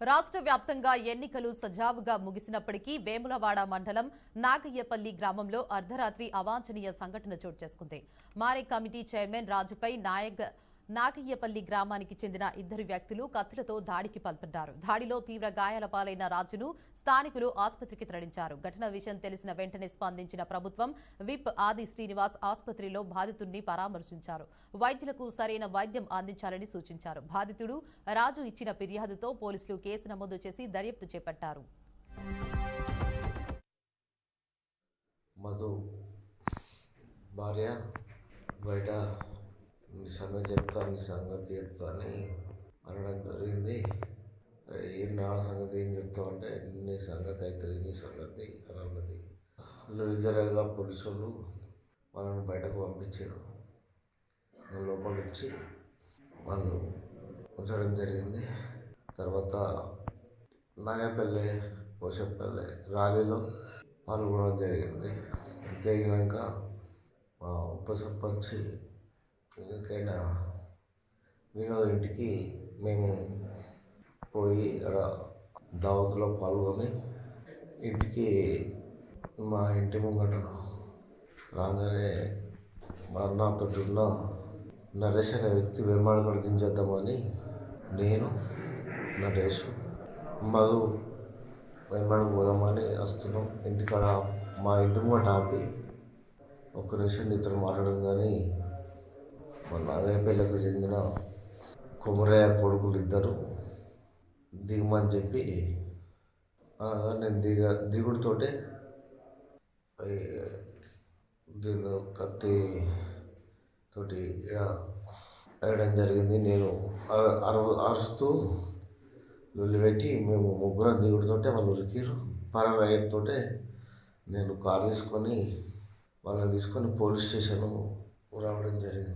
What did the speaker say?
రాష్ట్ర వ్యాప్తంగా ఎన్నికలు సజావుగా ముగిసినప్పటికీ వేములవాడ మండలం నాగయ్యపల్లి గ్రామంలో అర్ధరాత్రి అవాంఛనీయ సంఘటన చోటు చేసుకుంది. మారే కమిటీ చైర్మన్ రాజుపై నాగయ్యపల్లి గ్రామానికి చెందిన ఇద్దరు వ్యక్తులు కత్తులతో దాడికి పాల్పడ్డారు. దాడిలో తీవ్ర గాయాల పాలైన రాజును స్థానికులు ఆసుపత్రికి తరలించారు. ఘటన విషయం తెలిసిన వెంటనే స్పందించిన ప్రభుత్వం విప్ ఆది శ్రీనివాస్ ఆసుపత్రిలో బాధితుడిని పరామర్శించారు. వైద్యులకు సరైన వైద్యం అందించాలని సూచించారు. బాధితుడు రాజు ఇచ్చిన ఫిర్యాదుతో పోలీసులు కేసు నమోదు చేసి దర్యాప్తు చేపట్టారు. మధు భార్య బయట నీ సంగతి చెప్తా అని అనడం జరిగింది. నా సంగతి ఏం చెప్తావు అంటే నీ సంగతి అవుతుంది నీ సంగతి అని అన్నది. రిజర్వ్గా పోలీసు వాళ్ళు వాళ్ళని బయటకు పంపించారు. లోపల నుంచి వాళ్ళు ఉంచడం జరిగింది. తర్వాత నాగపల్లి పోషపల్లి ర్యాలీలో పాల్గొనడం జరిగినాక మా ఉప సర్పంచ్ ఎందుకైనా వినోద్ ఇంటికి మేము పోయి అక్కడ దావత్లో పాల్గొని మా ఇంటి ముంగట రాగానే నాతో ఉన్న నరేష్ అనే వ్యక్తి వెంబడి దించేద్దామని నేను నరేష్ మధు వెంబడి పోదామని వస్తున్నాం. ఇంటికాడ మా ఇంటి ముంగట ఆపి ఒక్క నిమిషం నీతో మాట్లాడడం కానీ మా నాగయ్యపల్లికి చెందిన కొమరయ్య కొడుకులు ఇద్దరు దిగమని చెప్పి నేను దిగుడుతోటే కత్తి తోటి వేయడం జరిగింది. నేను అరుస్తూ పెట్టి మేము ముగ్గురం దిగుడుతోటే వాళ్ళు ఉరికిరు. పరారైతోటే నేను కారు తీసుకొని వాళ్ళని తీసుకొని పోలీస్ స్టేషన్ రావడం జరిగింది.